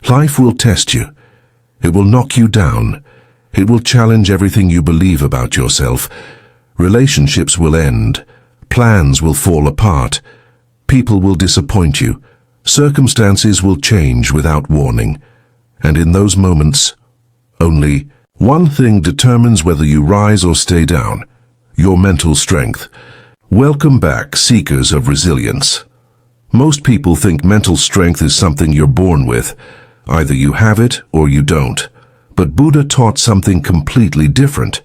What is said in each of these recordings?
Life will test you. It will knock you down. It will challenge everything you believe about yourself. Relationships will end. Plans will fall apart. People will disappoint you. Circumstances will change without warning. And in those moments, only one thing determines whether you rise or stay down: your mental strength. Welcome back, seekers of resilience. Most people think mental strength is something you're born with. Either you have it or you don't. But Buddha taught something completely different.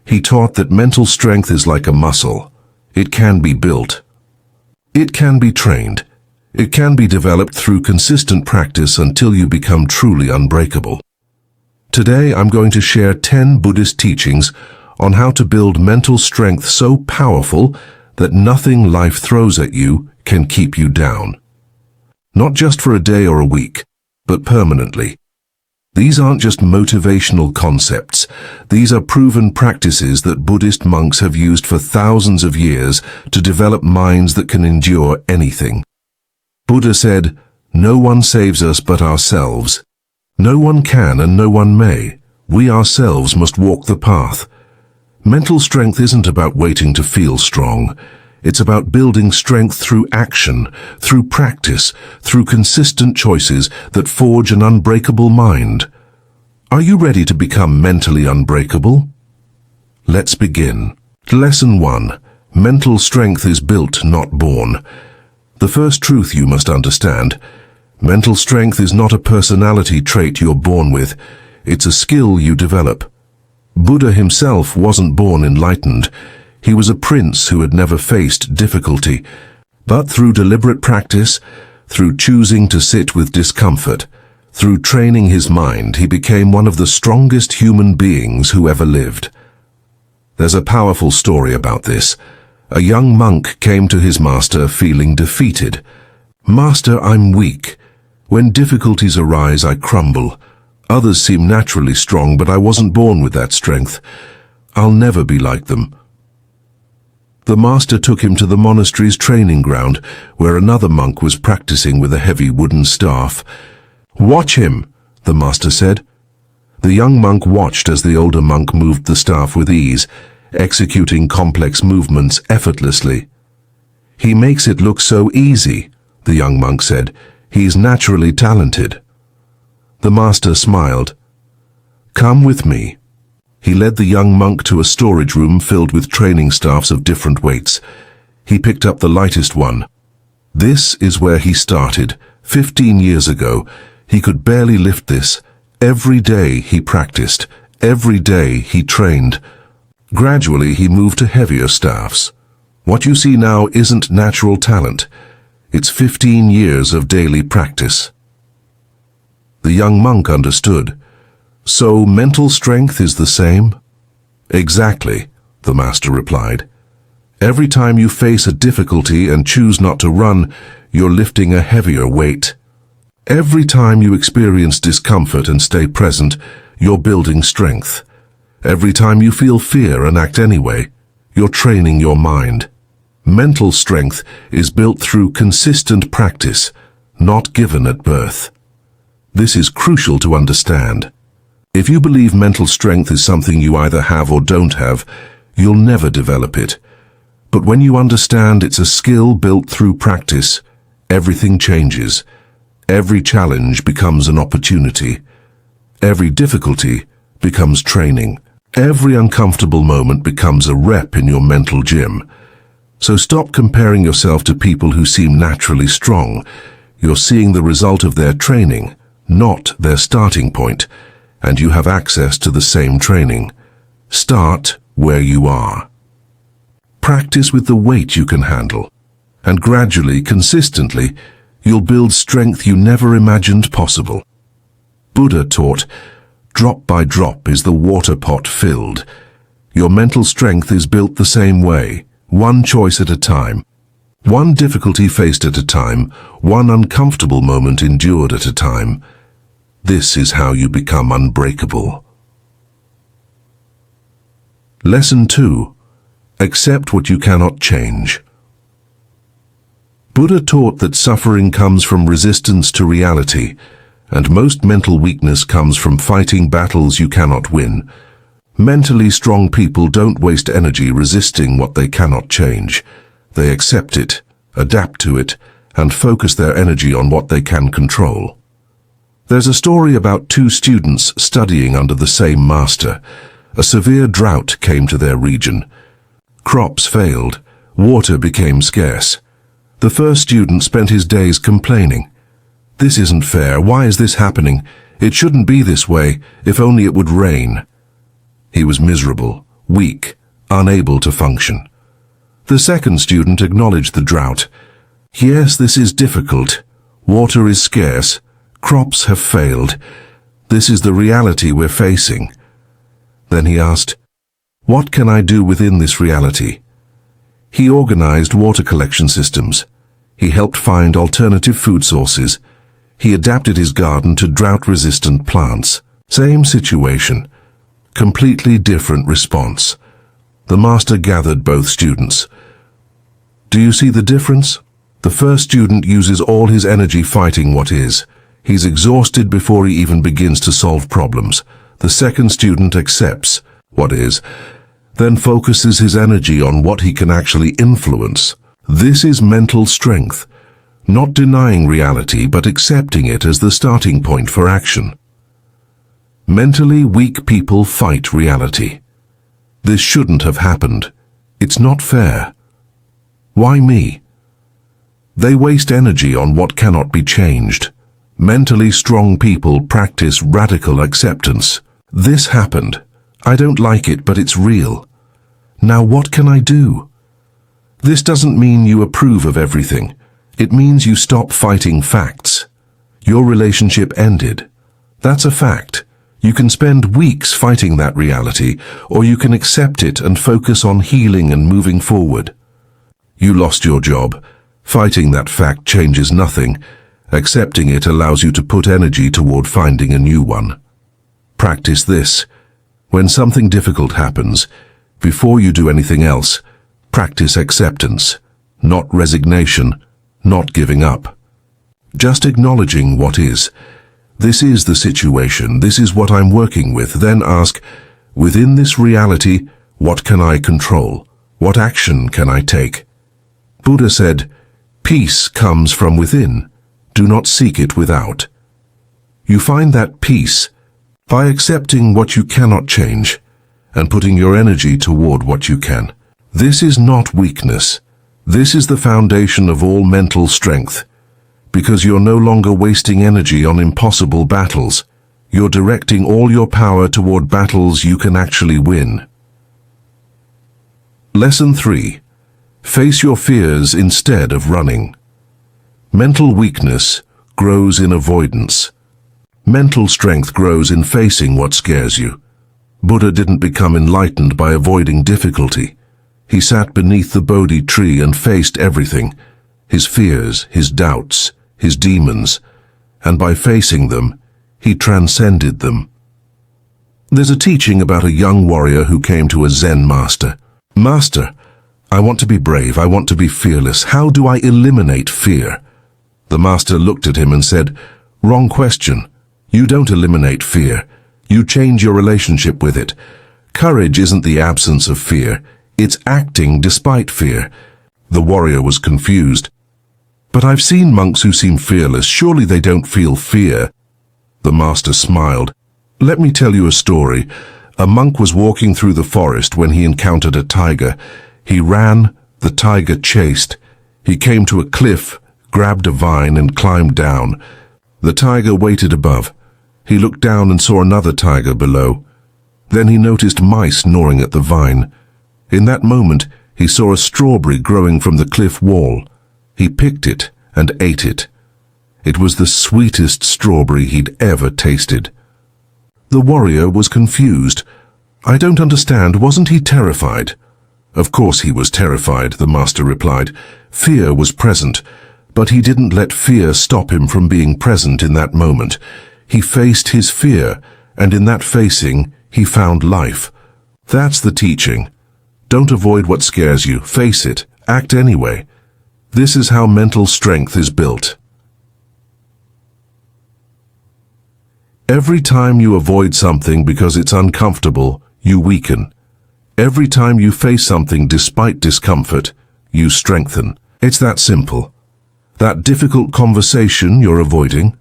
He taught that mental strength is like a muscle. It can be built. It can be trained. It can be developed through consistent practice until you become truly unbreakable. Today I'm going to share 10 Buddhist teachings on how to build mental strength so powerful that nothing life throws at you can keep you down. Not just for a day or a week, but permanently. These aren't just motivational concepts. These are proven practices that Buddhist monks have used for thousands of years to develop minds that can endure anything. Buddha said, "No one saves us but ourselves. No one can and no one may. We ourselves must walk the path." Mental strength isn't about waiting to feel strong. It's about building strength through action, through practice, through consistent choices that forge an unbreakable mind. Are you ready to become mentally unbreakable? Let's begin. Lesson 1. Mental strength is built, not born. The first truth you must understand: mental strength is not a personality trait you're born with. It's a skill you develop. Buddha himself wasn't born enlightened. He was a prince who had never faced difficulty. But through deliberate practice, through choosing to sit with discomfort, through training his mind, he became one of the strongest human beings who ever lived. There's a powerful story about this. A young monk came to his master feeling defeated. "Master, I'm weak. When difficulties arise, I crumble. Others seem naturally strong, but I wasn't born with that strength. I'll never be like them." The master took him to the monastery's training ground, where another monk was practicing with a heavy wooden staff. "Watch him," the master said. The young monk watched as the older monk moved the staff with ease, executing complex movements effortlessly. "He makes it look so easy," the young monk said. "He's naturally talented." The master smiled. "Come with me." He led the young monk to a storage room filled with training staffs of different weights. He picked up the lightest one. This is where he started. 15 years ago, he could barely lift this. Every day he practiced. Every day he trained. Gradually he moved to heavier staffs. What you see now isn't natural talent. It's 15 years of daily practice. The young monk understood. "So mental strength is the same?" "Exactly," the master replied. "Every time you face a difficulty and choose not to run, you're lifting a heavier weight. Every time you experience discomfort and stay present, you're building strength. Every time you feel fear and act anyway, you're training your mind. Mental strength is built through consistent practice, not given at birth. This is crucial to understand. If you believe mental strength is something you either have or don't have, you'll never develop it. But when you understand it's a skill built through practice, everything changes. Every challenge becomes an opportunity. Every difficulty becomes training. Every uncomfortable moment becomes a rep in your mental gym. So stop comparing yourself to people who seem naturally strong. You're seeing the result of their training, not their starting point, and you have access to the same training. Start where you are. Practice with the weight you can handle, and gradually, consistently, you'll build strength you never imagined possible. Buddha taught, drop by drop is the water pot filled. Your mental strength is built the same way, one choice at a time. One difficulty faced at a time, one uncomfortable moment endured at a time. This is how you become unbreakable. Lesson 2. Accept what you cannot change. Buddha taught that suffering comes from resistance to reality, and most mental weakness comes from fighting battles you cannot win. Mentally strong people don't waste energy resisting what they cannot change. They accept it, adapt to it, and focus their energy on what they can control. There's a story about two students studying under the same master. A severe drought came to their region. Crops failed, water became scarce. The first student spent his days complaining. "This isn't fair, why is this happening? It shouldn't be this way, if only it would rain." He was miserable, weak, unable to function. The second student acknowledged the drought. "Yes, this is difficult. Water is scarce. Crops have failed. This is the reality we're facing." Then he asked, "What can I do within this reality?" He organized water collection systems. He helped find alternative food sources. He adapted his garden to drought-resistant plants. Same situation, completely different response. The master gathered both students. Do you see the difference? The first student uses all his energy fighting what is. He's exhausted before he even begins to solve problems. The second student accepts what is, then focuses his energy on what he can actually influence. This is mental strength, not denying reality but accepting it as the starting point for action. Mentally weak people fight reality. This shouldn't have happened. It's not fair. Why me? They waste energy on what cannot be changed. Mentally strong people practice radical acceptance. This happened. I don't like it, but it's real. Now what can I do? This doesn't mean you approve of everything. It means you stop fighting facts. Your relationship ended. That's a fact. You can spend weeks fighting that reality, or you can accept it and focus on healing and moving forward. You lost your job. Fighting that fact changes nothing. Accepting it allows you to put energy toward finding a new one. Practice this. When something difficult happens, before you do anything else, practice acceptance, not resignation, not giving up. Just acknowledging what is. This is the situation, this is what I'm working with. Then ask, within this reality, what can I control? What action can I take? Buddha said, peace comes from within. Do not seek it without. You find that peace by accepting what you cannot change and putting your energy toward what you can. This is not weakness. This is the foundation of all mental strength. Because you're no longer wasting energy on impossible battles. You're directing all your power toward battles you can actually win. Lesson 3. Face your fears instead of running. Mental weakness grows in avoidance. Mental strength grows in facing what scares you. Buddha didn't become enlightened by avoiding difficulty. He sat beneath the Bodhi tree and faced everything, his fears, his doubts, his demons, and by facing them, he transcended them. There's a teaching about a young warrior who came to a Zen master. "Master, I want to be brave, I want to be fearless. How do I eliminate fear?" The master looked at him and said, "Wrong question. You don't eliminate fear. You change your relationship with it. Courage isn't the absence of fear. It's acting despite fear." The warrior was confused. "But I've seen monks who seem fearless. Surely they don't feel fear." The master smiled. "Let me tell you a story. A monk was walking through the forest when he encountered a tiger. He ran, the tiger chased. He came to a cliff, grabbed a vine and climbed down. The tiger waited above. He looked down and saw another tiger below. Then he noticed mice gnawing at the vine. In that moment, he saw a strawberry growing from the cliff wall. He picked it and ate it. It was the sweetest strawberry he'd ever tasted. The warrior was confused. "I don't understand, wasn't he terrified?" "Of course he was terrified," the master replied. "Fear was present, but he didn't let fear stop him from being present in that moment. He faced his fear, and in that facing, he found life. That's the teaching. Don't avoid what scares you. Face it. Act anyway. This is how mental strength is built." Every time you avoid something because it's uncomfortable, you weaken. Every time you face something despite discomfort, you strengthen. It's that simple. That difficult conversation you're avoiding,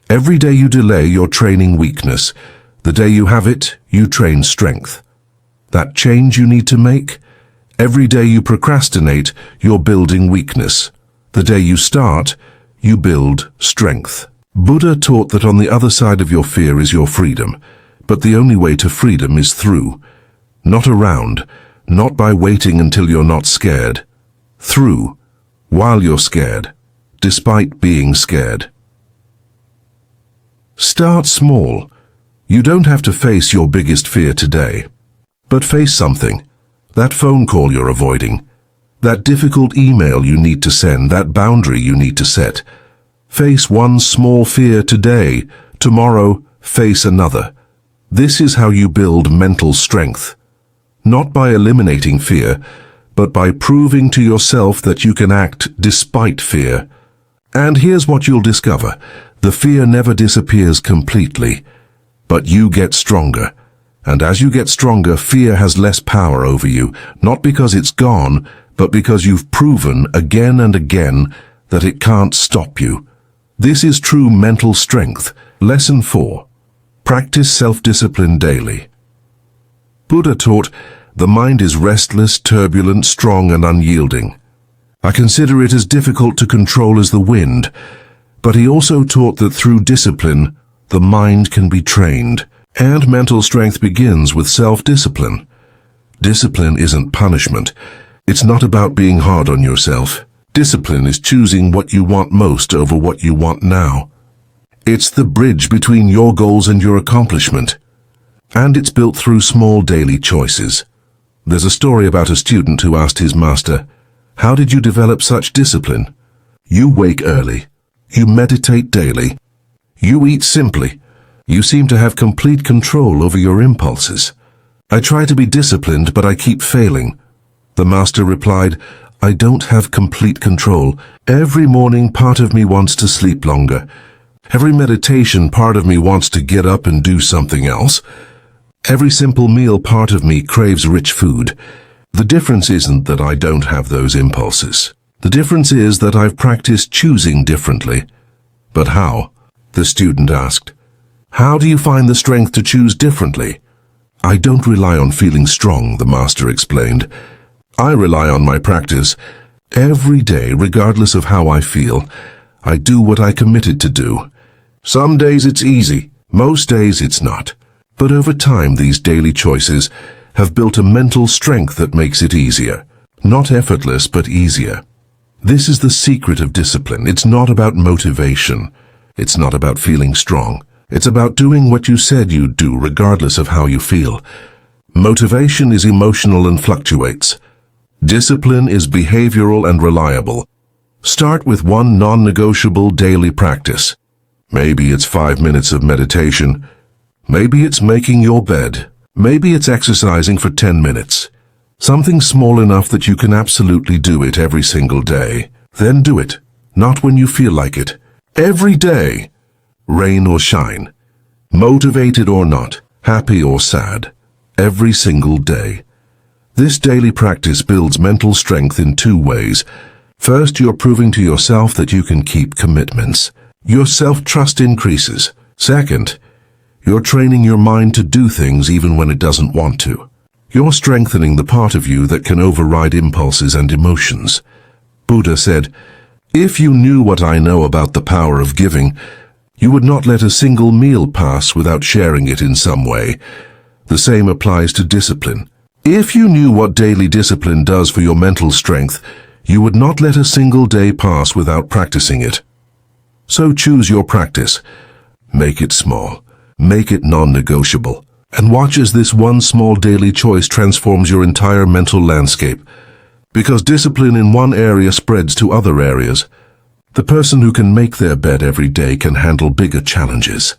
every day you delay, you're training weakness. The day you have it, you train strength. That change you need to make, every day you procrastinate, you're building weakness. The day you start, you build strength. Buddha taught that on the other side of your fear is your freedom, but the only way to freedom is through. Not around, not by waiting until you're not scared. Through, while you're scared, despite being scared. Start small. You don't have to face your biggest fear today. But face something. That phone call you're avoiding. That difficult email you need to send, that boundary you need to set. Face one small fear today. Tomorrow, face another. This is how you build mental strength. Not by eliminating fear, but by proving to yourself that you can act despite fear. And here's what you'll discover. The fear never disappears completely, but you get stronger. And as you get stronger, fear has less power over you, not because it's gone, but because you've proven again and again that it can't stop you. This is true mental strength. Lesson 4. Practice self-discipline daily. Buddha taught, the mind is restless, turbulent, strong, and unyielding. I consider it as difficult to control as the wind, but he also taught that through discipline, the mind can be trained. And mental strength begins with self-discipline. Discipline isn't punishment. It's not about being hard on yourself. Discipline is choosing what you want most over what you want now. It's the bridge between your goals and your accomplishment. And it's built through small daily choices. There's a story about a student who asked his master, "How did you develop such discipline?" "You wake early. You meditate daily. You eat simply. You seem to have complete control over your impulses." "I try to be disciplined, but I keep failing." The master replied, "I don't have complete control. Every morning part of me wants to sleep longer. Every meditation part of me wants to get up and do something else. Every simple meal part of me craves rich food. The difference isn't that I don't have those impulses. The difference is that I've practiced choosing differently." "But how?" the student asked. "How do you find the strength to choose differently?" "I don't rely on feeling strong," the master explained. "I rely on my practice. Every day, regardless of how I feel, I do what I committed to do. Some days it's easy, most days it's not. But over time, these daily choices have built a mental strength that makes it easier. Not effortless, but easier. This is the secret of discipline. It's not about motivation. It's not about feeling strong. It's about doing what you said you'd do, regardless of how you feel. Motivation is emotional and fluctuates. Discipline is behavioral and reliable. Start with one non-negotiable daily practice. Maybe it's 5 minutes of meditation. Maybe it's making your bed. Maybe it's exercising for 10 minutes. Something small enough that you can absolutely do it every single day. Then do it, not when you feel like it. Every day. Rain or shine. Motivated or not. Happy or sad. Every single day. This daily practice builds mental strength in 2 ways. First, you're proving to yourself that you can keep commitments. Your self-trust increases. Second, you're training your mind to do things even when it doesn't want to. You're strengthening the part of you that can override impulses and emotions. Buddha said, "If you knew what I know about the power of giving, you would not let a single meal pass without sharing it in some way." The same applies to discipline. If you knew what daily discipline does for your mental strength, you would not let a single day pass without practicing it. So choose your practice. Make it small. Make it non-negotiable. And watch as this one small daily choice transforms your entire mental landscape. Because discipline in one area spreads to other areas. The person who can make their bed every day can handle bigger challenges.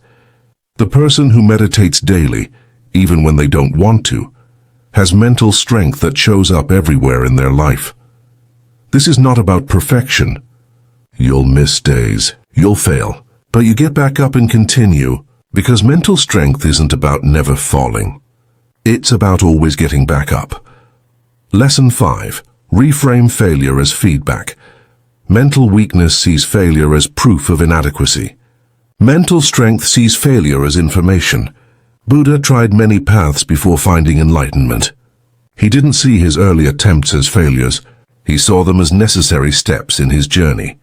The person who meditates daily, even when they don't want to, has mental strength that shows up everywhere in their life. This is not about perfection. You'll miss days, you'll fail, but you get back up and continue. Because mental strength isn't about never falling. It's about always getting back up. Lesson 5. Reframe failure as feedback. Mental weakness sees failure as proof of inadequacy. Mental strength sees failure as information. Buddha tried many paths before finding enlightenment. He didn't see his early attempts as failures. He saw them as necessary steps in his journey.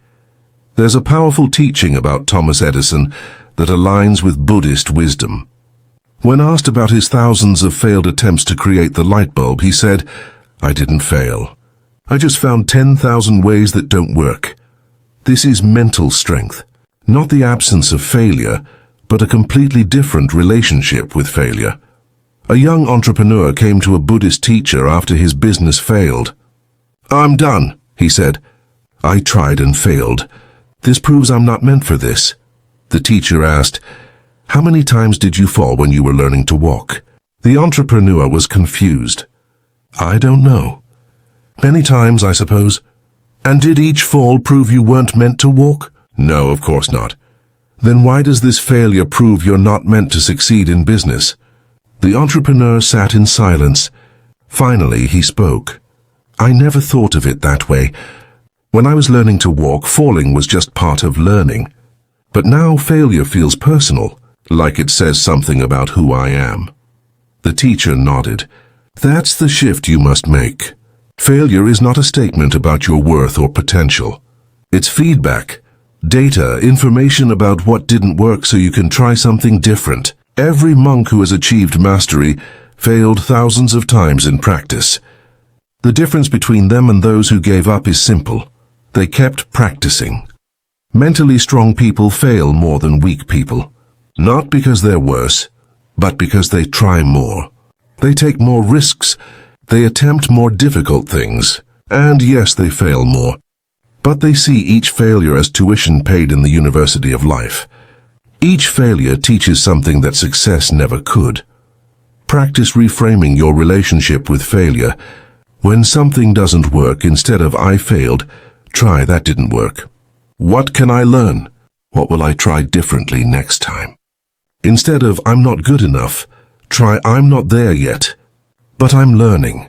There's a powerful teaching about Thomas Edison that aligns with Buddhist wisdom. When asked about his thousands of failed attempts to create the light bulb, he said, "I didn't fail. I just found 10,000 ways that don't work." This is mental strength, not the absence of failure, but a completely different relationship with failure. A young entrepreneur came to a Buddhist teacher after his business failed. "I'm done," he said. "I tried and failed. This proves I'm not meant for this." The teacher asked, "How many times did you fall when you were learning to walk?" The entrepreneur was confused. "I don't know. Many times, I suppose." "And did each fall prove you weren't meant to walk?" "No, of course not." "Then why does this failure prove you're not meant to succeed in business?" The entrepreneur sat in silence. Finally, he spoke. "I never thought of it that way. When I was learning to walk, falling was just part of learning. But now failure feels personal, like it says something about who I am." The teacher nodded. "That's the shift you must make. Failure is not a statement about your worth or potential. It's feedback, data, information about what didn't work so you can try something different. Every monk who has achieved mastery failed thousands of times in practice. The difference between them and those who gave up is simple. They kept practicing. Mentally strong people fail more than weak people. Not because they're worse, but because they try more. They take more risks. They attempt more difficult things. And yes, they fail more. But they see each failure as tuition paid in the university of life. Each failure teaches something that success never could. Practice reframing your relationship with failure. When something doesn't work, instead of "I failed," try "that didn't work." What can I learn? What will I try differently next time? Instead of "I'm not good enough," try "I'm not there yet, but I'm learning."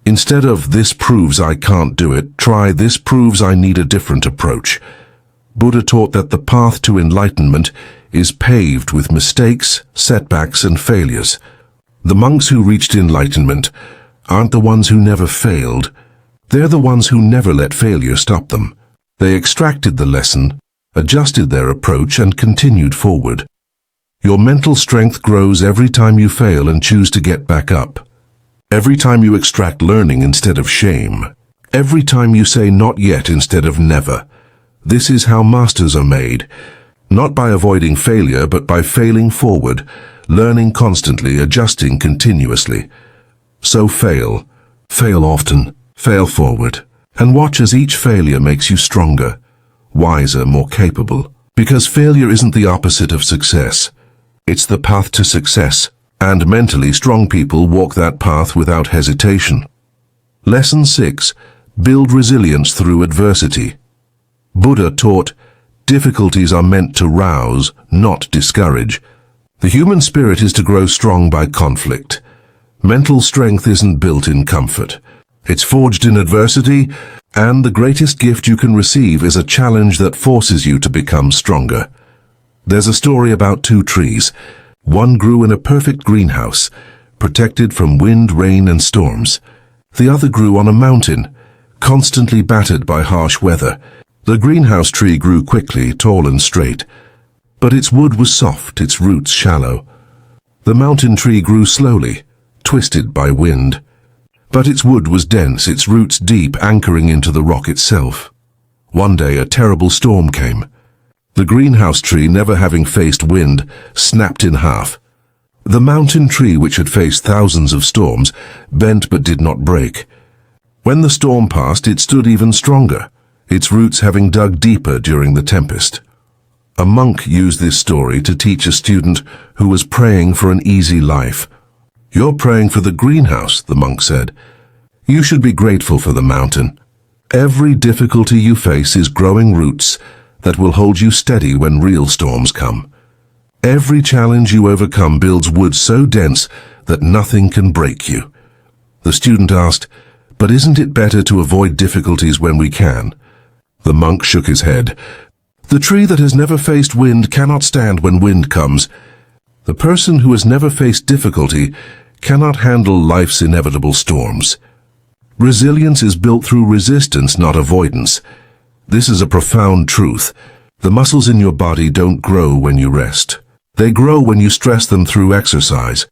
Instead of "this proves I can't do it," try "this proves I need a different approach." Buddha taught that the path to enlightenment is paved with mistakes, setbacks, and failures. The monks who reached enlightenment aren't the ones who never failed. They're the ones who never let failure stop them. They extracted the lesson, adjusted their approach, and continued forward. Your mental strength grows every time you fail and choose to get back up. Every time you extract learning instead of shame. Every time you say "not yet" instead of "never." This is how masters are made. Not by avoiding failure, but by failing forward, learning constantly, adjusting continuously. So fail. Fail often. Fail forward. And watch as each failure makes you stronger, wiser, more capable. Because failure isn't the opposite of success. It's the path to success. And mentally strong people walk that path without hesitation. Lesson 6. Build resilience through adversity. Buddha taught, difficulties are meant to rouse, not discourage. The human spirit is to grow strong by conflict. Mental strength isn't built in comfort. It's forged in adversity, and the greatest gift you can receive is a challenge that forces you to become stronger. There's a story about two trees. One grew in a perfect greenhouse, protected from wind, rain, and storms. The other grew on a mountain, constantly battered by harsh weather. The greenhouse tree grew quickly, tall and straight, but its wood was soft, its roots shallow. The mountain tree grew slowly, twisted by wind, but its wood was dense, its roots deep, anchoring into the rock itself. One day a terrible storm came. The greenhouse tree, never having faced wind, snapped in half. The mountain tree, which had faced thousands of storms, bent but did not break. When the storm passed, it stood even stronger, its roots having dug deeper during the tempest. A monk used this story to teach a student who was praying for an easy life. "You're praying for the greenhouse," the monk said. "You should be grateful for the mountain. Every difficulty you face is growing roots that will hold you steady when real storms come. Every challenge you overcome builds wood so dense that nothing can break you. The student asked, "But isn't it better to avoid difficulties when we can?" The monk shook his head. "The tree that has never faced wind cannot stand when wind comes. The person who has never faced difficulty cannot handle life's inevitable storms. Resilience is built through resistance, not avoidance. This is a profound truth. The muscles in your body don't grow when you rest. They grow when you stress them through exercise.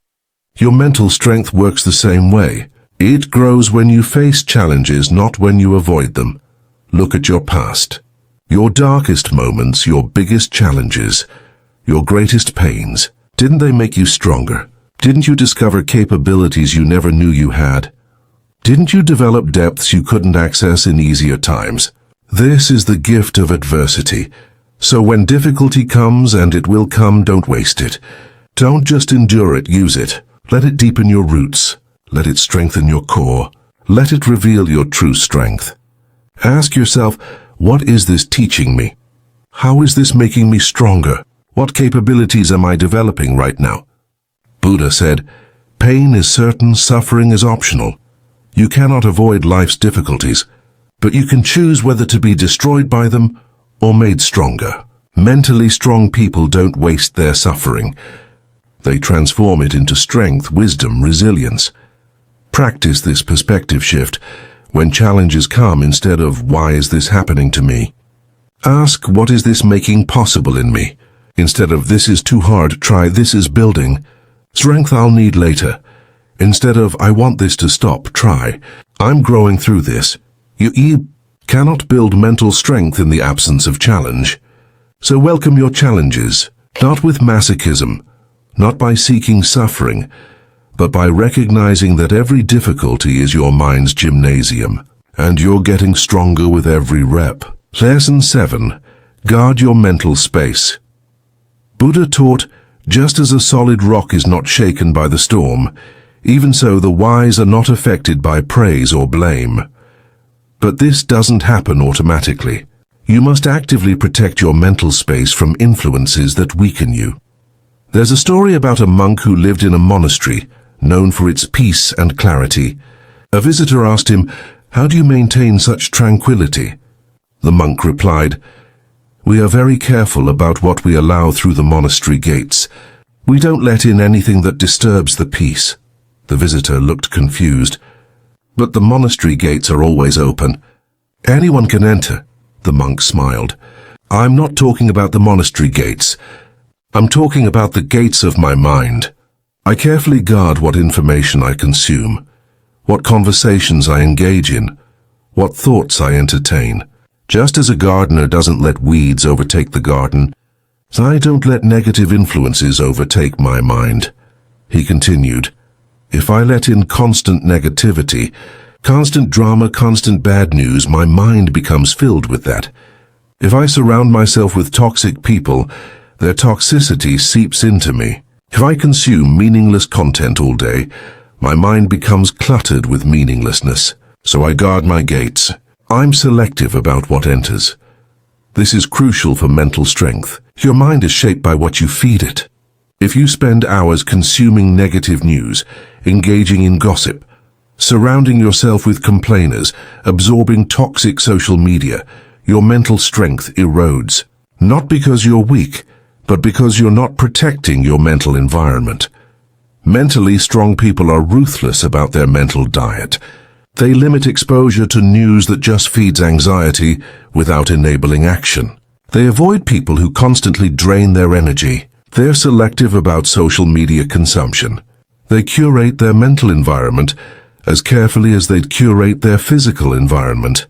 Your mental strength works the same way. It grows when you face challenges, not when you avoid them. Look at your past. Your darkest moments, your biggest challenges, your greatest pains. Didn't they make you stronger? Didn't you discover capabilities you never knew you had? Didn't you develop depths you couldn't access in easier times? This is the gift of adversity. So when difficulty comes, and it will come, don't waste it. Don't just endure it, use it. Let it deepen your roots. Let it strengthen your core. Let it reveal your true strength. Ask yourself, what is this teaching me? How is this making me stronger? What capabilities am I developing right now? Buddha said, pain is certain, suffering is optional. You cannot avoid life's difficulties, but you can choose whether to be destroyed by them or made stronger. Mentally strong people don't waste their suffering. They transform it into strength, wisdom, resilience. Practice this perspective shift when challenges come instead of, why is this happening to me? Ask, what is this making possible in me? Instead of, this is too hard, try, this is building strength I'll need later. Instead of, I want this to stop, try, I'm growing through this. You cannot build mental strength in the absence of challenge. So welcome your challenges, not with masochism, not by seeking suffering, but by recognizing that every difficulty is your mind's gymnasium, and you're getting stronger with every rep. Lesson 7. Guard your mental space. Buddha taught, just as a solid rock is not shaken by the storm, even so the wise are not affected by praise or blame. But this doesn't happen automatically. You must actively protect your mental space from influences that weaken you. There's a story about a monk who lived in a monastery, known for its peace and clarity. A visitor asked him, how do you maintain such tranquility? The monk replied, we are very careful about what we allow through the monastery gates. We don't let in anything that disturbs the peace. The visitor looked confused. But the monastery gates are always open. Anyone can enter. The monk smiled. I'm not talking about the monastery gates. I'm talking about the gates of my mind. I carefully guard what information I consume, what conversations I engage in, what thoughts I entertain. Just as a gardener doesn't let weeds overtake the garden, I don't let negative influences overtake my mind. He continued, if I let in constant negativity, constant drama, constant bad news, my mind becomes filled with that. If I surround myself with toxic people, their toxicity seeps into me. If I consume meaningless content all day, my mind becomes cluttered with meaninglessness. So I guard my gates. I'm selective about what enters. This is crucial for mental strength. Your mind is shaped by what you feed it. If you spend hours consuming negative news, engaging in gossip, surrounding yourself with complainers, absorbing toxic social media, your mental strength erodes. Not because you're weak, but because you're not protecting your mental environment. Mentally strong people are ruthless about their mental diet. They limit exposure to news that just feeds anxiety without enabling action. They avoid people who constantly drain their energy. They're selective about social media consumption. They curate their mental environment as carefully as they'd curate their physical environment.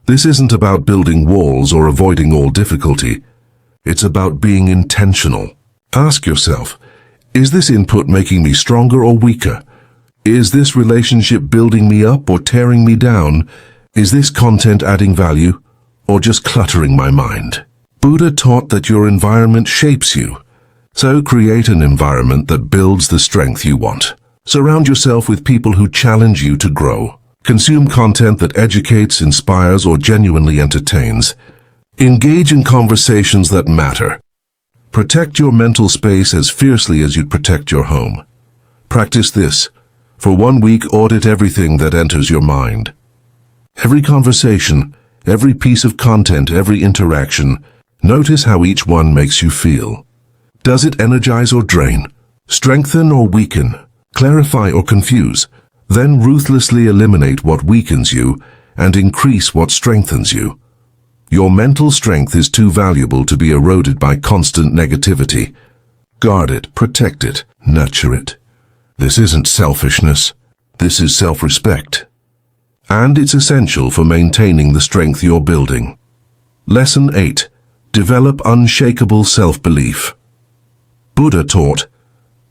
This isn't about building walls or avoiding all difficulty. It's about being intentional. Ask yourself, is this input making me stronger or weaker? Is this relationship building me up or tearing me down? Is this content adding value or just cluttering my mind? Buddha taught that your environment shapes you. So create an environment that builds the strength you want. Surround yourself with people who challenge you to grow. Consume content that educates, inspires, or genuinely entertains. Engage in conversations that matter. Protect your mental space as fiercely as you'd protect your home. Practice this. For 1 week, audit everything that enters your mind. Every conversation, every piece of content, every interaction, notice how each one makes you feel. Does it energize or drain? Strengthen or weaken? Clarify or confuse? Then ruthlessly eliminate what weakens you and increase what strengthens you. Your mental strength is too valuable to be eroded by constant negativity. Guard it, protect it, nurture it. This isn't selfishness. This is self-respect. And it's essential for maintaining the strength you're building. Lesson 8. Develop unshakable self-belief. Buddha taught,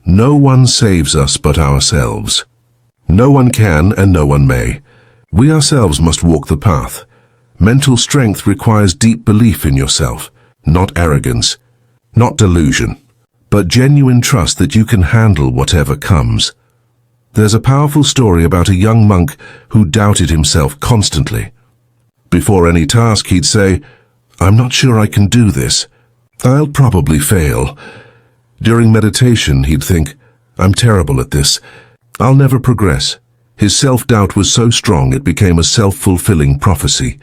"No one saves us but ourselves." No one can and no one may. We ourselves must walk the path. Mental strength requires deep belief in yourself, not arrogance, not delusion, but genuine trust that you can handle whatever comes. There's a powerful story about a young monk who doubted himself constantly. Before any task, he'd say, "I'm not sure I can do this. I'll probably fail." During meditation, he'd think, "I'm terrible at this. I'll never progress." His self-doubt was so strong it became a self-fulfilling prophecy.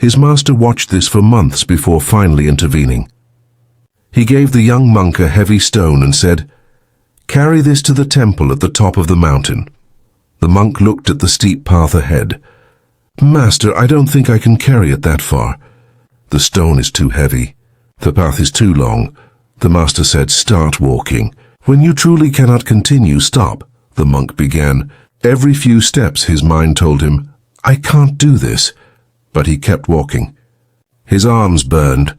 His master watched this for months before finally intervening. He gave the young monk a heavy stone and said, "Carry this to the temple at the top of the mountain." The monk looked at the steep path ahead. "Master, I don't think I can carry it that far." "The stone is too heavy. The path is too long." The master said, "Start walking. When you truly cannot continue, stop." The monk began. Every few steps his mind told him, "I can't do this." But he kept walking. His arms burned.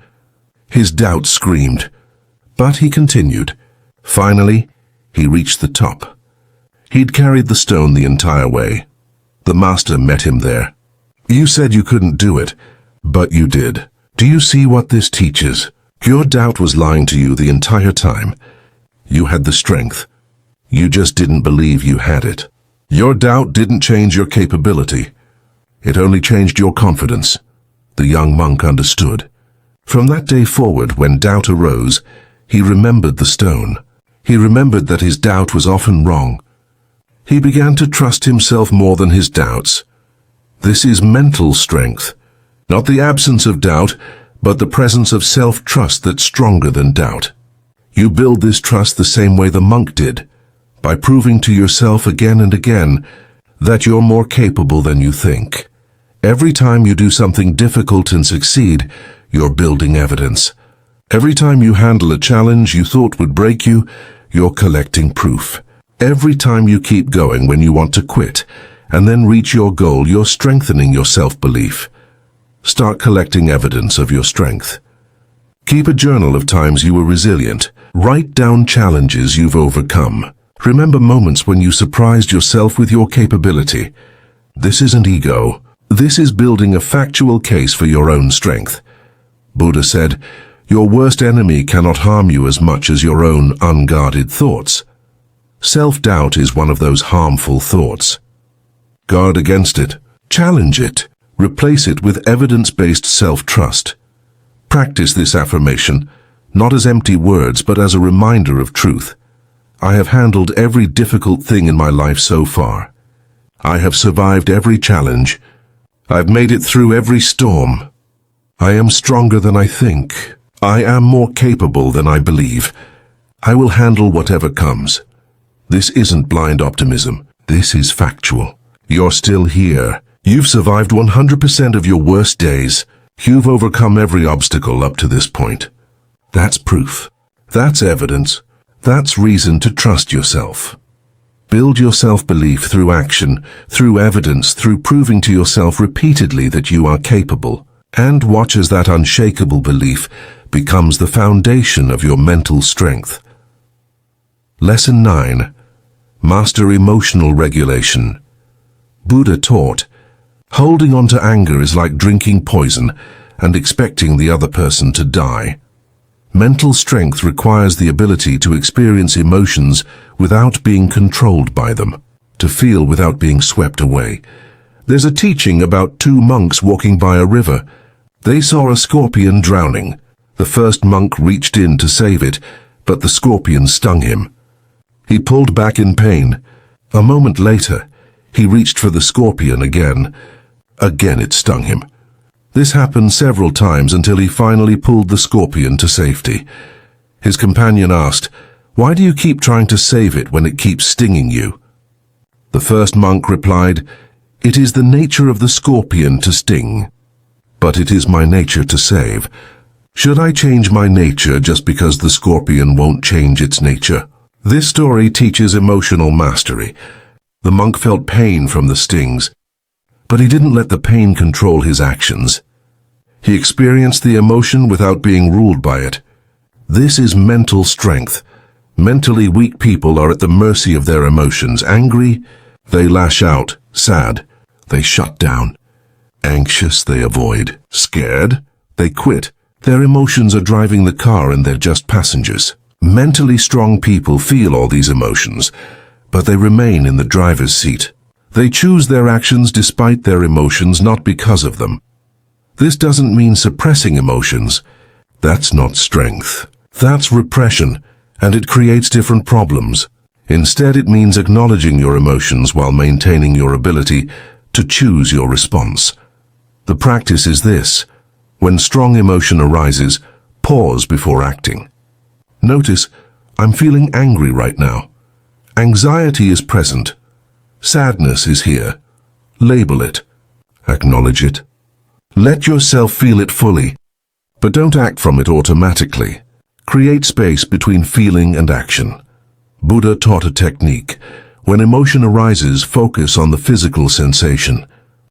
His doubt screamed. But he continued. Finally, he reached the top. He'd carried the stone the entire way. The master met him there. "You said you couldn't do it, but you did. Do you see what this teaches? Your doubt was lying to you the entire time. You had the strength. You just didn't believe you had it. Your doubt didn't change your capability. It only changed your confidence." The young monk understood. From that day forward, when doubt arose, he remembered the stone. He remembered that his doubt was often wrong. He began to trust himself more than his doubts. This is mental strength. Not the absence of doubt, but the presence of self-trust that's stronger than doubt. You build this trust the same way the monk did, by proving to yourself again and again that you're more capable than you think. Every time you do something difficult and succeed, you're building evidence. Every time you handle a challenge you thought would break you, you're collecting proof. Every time you keep going when you want to quit and then reach your goal, you're strengthening your self-belief. Start collecting evidence of your strength. Keep a journal of times you were resilient. Write down challenges you've overcome. Remember moments when you surprised yourself with your capability. This isn't ego. This is building a factual case for your own strength. Buddha said, "Your worst enemy cannot harm you as much as your own unguarded thoughts." Self-doubt is one of those harmful thoughts. Guard against it. Challenge it. Replace it with evidence-based self-trust. Practice this affirmation, not as empty words, but as a reminder of truth. I have handled every difficult thing in my life so far. I have survived every challenge. I've made it through every storm. I am stronger than I think. I am more capable than I believe. I will handle whatever comes. This isn't blind optimism. This is factual. You're still here. You've survived 100% of your worst days. You've overcome every obstacle up to this point. That's proof. That's evidence. That's reason to trust yourself. Build your self-belief through action, through evidence, through proving to yourself repeatedly that you are capable. And watch as that unshakable belief becomes the foundation of your mental strength. Lesson 9. Master emotional regulation. Buddha taught, holding on to anger is like drinking poison and expecting the other person to die. Mental strength requires the ability to experience emotions without being controlled by them, to feel without being swept away. There's a teaching about two monks walking by a river. They saw a scorpion drowning. The first monk reached in to save it, but the scorpion stung him. He pulled back in pain. A moment later, he reached for the scorpion again. Again it stung him. This happened several times until he finally pulled the scorpion to safety. His companion asked, "Why do you keep trying to save it when it keeps stinging you?" The first monk replied, "It is the nature of the scorpion to sting, but it is my nature to save. Should I change my nature just because the scorpion won't change its nature?" This story teaches emotional mastery. The monk felt pain from the stings, but he didn't let the pain control his actions. He experienced the emotion without being ruled by it. This is mental strength. Mentally weak people are at the mercy of their emotions. Angry, they lash out. Sad, they shut down. Anxious, they avoid. Scared, they quit. Their emotions are driving the car and they're just passengers. Mentally strong people feel all these emotions, but they remain in the driver's seat. They choose their actions despite their emotions, not because of them. This doesn't mean suppressing emotions. That's not strength. That's repression, and it creates different problems. Instead, it means acknowledging your emotions while maintaining your ability to choose your response. The practice is this: when strong emotion arises, pause before acting. Notice, I'm feeling angry right now. Anxiety is present. Sadness is here. Label it. Acknowledge it. Let yourself feel it fully, but don't act from it automatically. Create space between feeling and action. Buddha taught a technique. When emotion arises, focus on the physical sensation.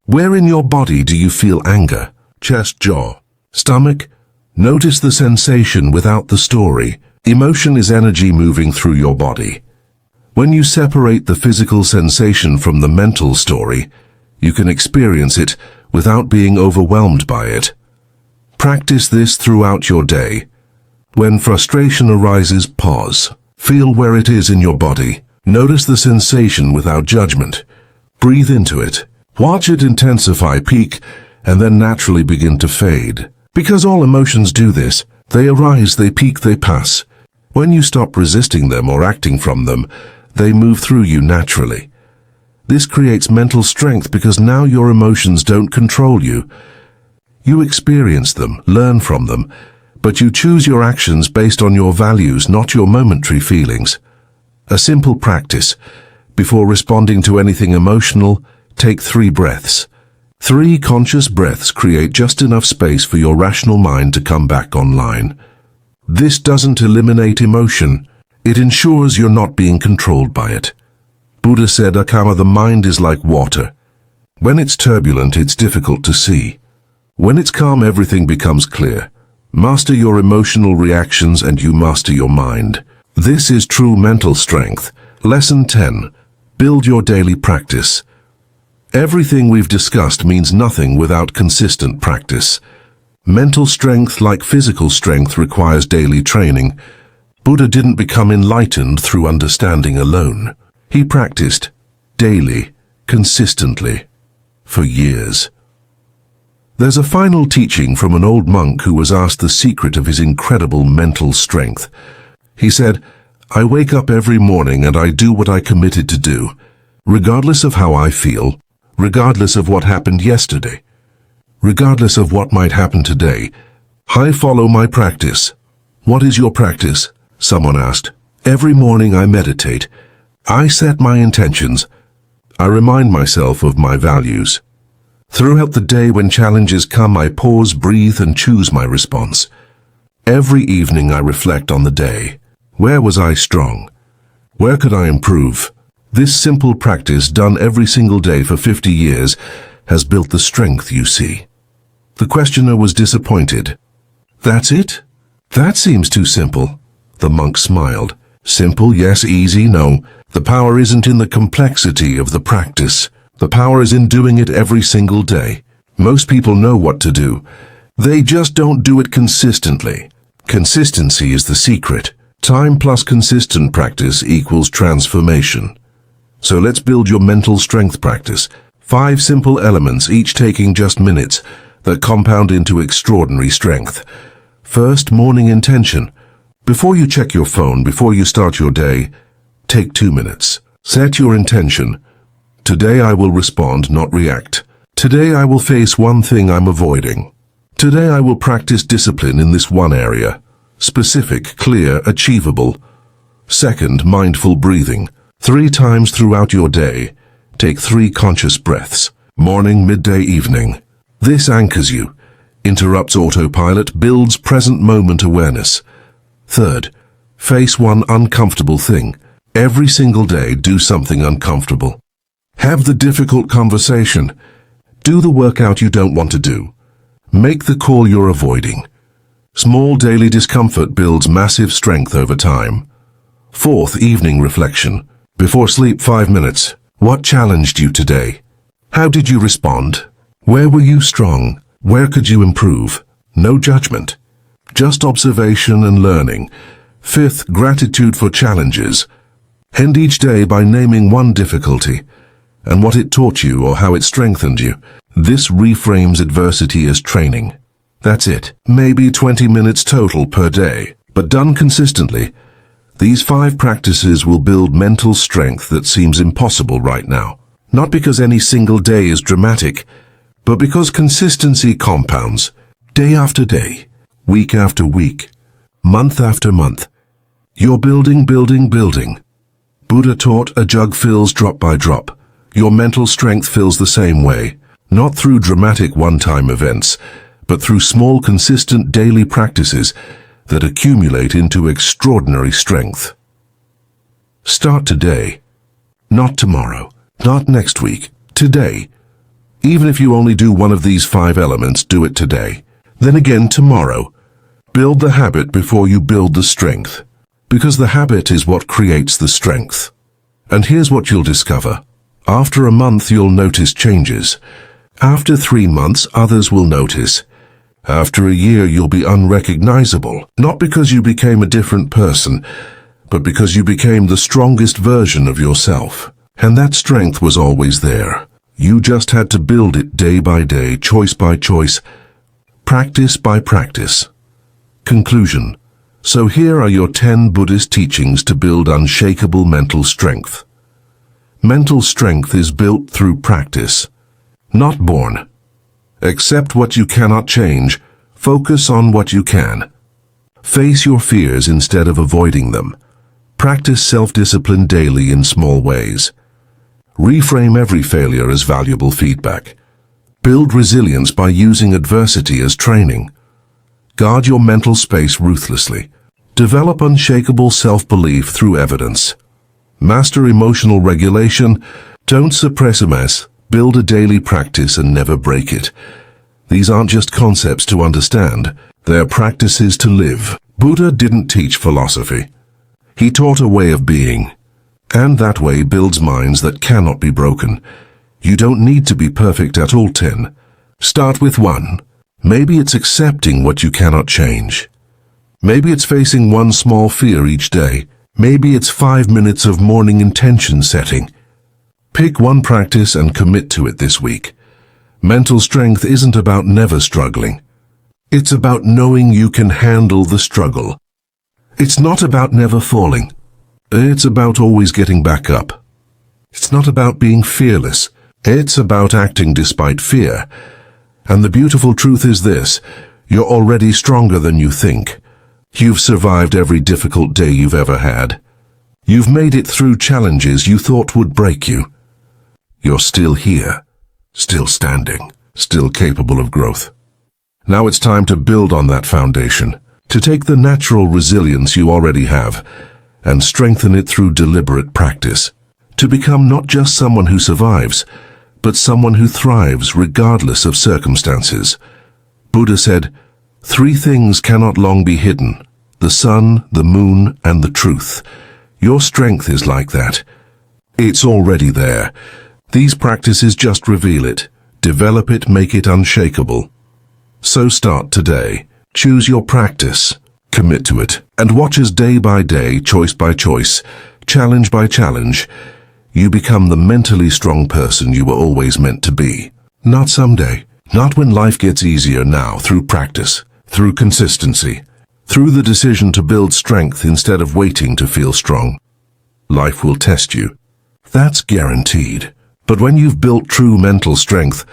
Where in your body do you feel anger? Chest, jaw, stomach? Notice the sensation without the story. Emotion is energy moving through your body. When you separate the physical sensation from the mental story, you can experience it without being overwhelmed by it. Practice this throughout your day. When frustration arises, pause. Feel where it is in your body. Notice the sensation without judgment. Breathe into it. Watch it intensify, peak, and then naturally begin to fade. Because all emotions do this. They arise, they peak, they pass. When you stop resisting them or acting from them, they move through you naturally. This creates mental strength because now your emotions don't control you. You experience them, learn from them, but you choose your actions based on your values, not your momentary feelings. A simple practice. Before responding to anything emotional, take 3 breaths. 3 conscious breaths create just enough space for your rational mind to come back online. This doesn't eliminate emotion. It ensures you're not being controlled by it. Buddha said, "Akama, the mind is like water. When it's turbulent, it's difficult to see. When it's calm, everything becomes clear. Master your emotional reactions and you master your mind." This is true mental strength. Lesson 10. Build your daily practice. Everything we've discussed means nothing without consistent practice. Mental strength, like physical strength, requires daily training. Buddha didn't become enlightened through understanding alone. He practiced daily, consistently, for years. There's a final teaching from an old monk who was asked the secret of his incredible mental strength. He said, "I wake up every morning and I do what I committed to do, regardless of how I feel, regardless of what happened yesterday, regardless of what might happen today. I follow my practice." "What is your practice?" someone asked. "Every morning I meditate. I set my intentions. I remind myself of my values. Throughout the day when challenges come, I pause, breathe, and choose my response. Every evening I reflect on the day. Where was I strong? Where could I improve?" This simple practice, done every single day for 50 years, has built the strength you see. The questioner was disappointed. "That's it? That seems too simple." The monk smiled. "Simple, yes. Easy, no. The power isn't in the complexity of the practice. The power is in doing it every single day. Most people know what to do. They just don't do it consistently. Consistency is the secret. Time plus consistent practice equals transformation. So let's build your mental strength practice. 5 simple elements, each taking just minutes, that compound into extraordinary strength. First, morning intention. Before you check your phone, before you start your day, take 2 minutes. Set your intention. Today I will respond, not react. Today I will face one thing I'm avoiding. Today I will practice discipline in this one area. Specific, clear, achievable. Second, mindful breathing. 3 times throughout your day, take 3 conscious breaths. Morning, midday, evening. This anchors you, interrupts autopilot, builds present moment awareness. Third, face one uncomfortable thing. Every single day, do something uncomfortable. Have the difficult conversation. Do the workout you don't want to do. Make the call you're avoiding. Small daily discomfort builds massive strength over time. Fourth, evening reflection. Before sleep, 5 minutes. What challenged you today? How did you respond? Where were you strong? Where could you improve? No judgment. Just observation and learning. Fifth, gratitude for challenges. End each day by naming one difficulty and what it taught you or how it strengthened you. This reframes adversity as training. That's it. Maybe 20 minutes total per day, but done consistently. These 5 practices will build mental strength that seems impossible right now. Not because any single day is dramatic, but because consistency compounds, day after day, week after week, month after month. You're building. Buddha taught a jug fills drop by drop. Your mental strength fills the same way, not through dramatic one-time events, but through small, consistent daily practices that accumulate into extraordinary strength. Start today, not tomorrow, not next week, today. Even if you only do one of these 5 elements, do it today. Then again tomorrow. Build the habit before you build the strength, because the habit is what creates the strength. And here's what you'll discover. After a month, you'll notice changes. After 3 months, others will notice. After a year, you'll be unrecognizable, not because you became a different person, but because you became the strongest version of yourself. And that strength was always there. You just had to build it day by day, choice by choice, practice by practice. Conclusion. So here are your 10 Buddhist teachings to build unshakable mental strength. Mental strength is built through practice, not born. Accept what you cannot change. Focus on what you can. Face your fears instead of avoiding them. Practice self-discipline daily in small ways. Reframe every failure as valuable feedback. Build resilience by using adversity as training. Guard your mental space ruthlessly. Develop unshakable self-belief through evidence. Master emotional regulation. Don't suppress a mess. Build a daily practice and never break it. These aren't just concepts to understand. They're practices to live. Buddha didn't teach philosophy. He taught a way of being. And that way builds minds that cannot be broken. You don't need to be perfect at all 10. Start with 1. Maybe it's accepting what you cannot change. Maybe it's facing one small fear each day. Maybe it's 5 minutes of morning intention setting. Pick one practice and commit to it this week. Mental strength isn't about never struggling. It's about knowing you can handle the struggle. It's not about never falling. It's about always getting back up. It's not about being fearless. It's about acting despite fear. And the beautiful truth is this: you're already stronger than you think. You've survived every difficult day you've ever had. You've made it through challenges you thought would break you. You're still here, still standing, still capable of growth. Now it's time to build on that foundation, to take the natural resilience you already have and strengthen it through deliberate practice, to become not just someone who survives, but someone who thrives regardless of circumstances. Buddha said, 3 things cannot long be hidden: the sun, the moon, and the truth. Your strength is like that. It's already there. These practices just reveal it, develop it, make it unshakable. So start today. Choose your practice, commit to it, and watch as day by day, choice by choice, challenge by challenge, you become the mentally strong person you were always meant to be. Not someday, not when life gets easier, now through practice, through consistency, through the decision to build strength instead of waiting to feel strong. Life will test you. That's guaranteed. But when you've built true mental strength,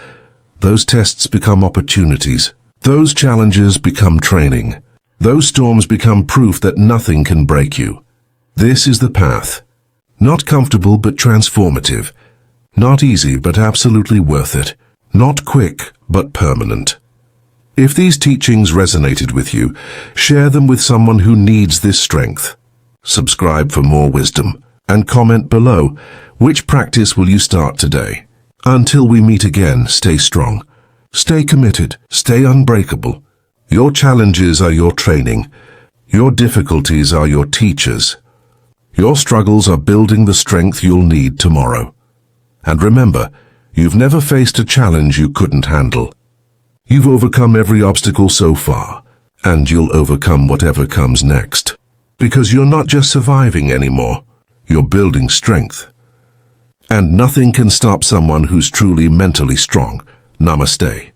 those tests become opportunities. Those challenges become training. Those storms become proof that nothing can break you. This is the path. Not comfortable but transformative. Not easy but absolutely worth it. Not quick but permanent. If these teachings resonated with you, share them with someone who needs this strength. Subscribe for more wisdom and comment below, which practice will you start today? Until we meet again, stay strong. Stay committed. Stay unbreakable. Your challenges are your training. Your difficulties are your teachers. Your struggles are building the strength you'll need tomorrow. And remember, you've never faced a challenge you couldn't handle. You've overcome every obstacle so far, and you'll overcome whatever comes next. Because you're not just surviving anymore, you're building strength. And nothing can stop someone who's truly mentally strong. Namaste.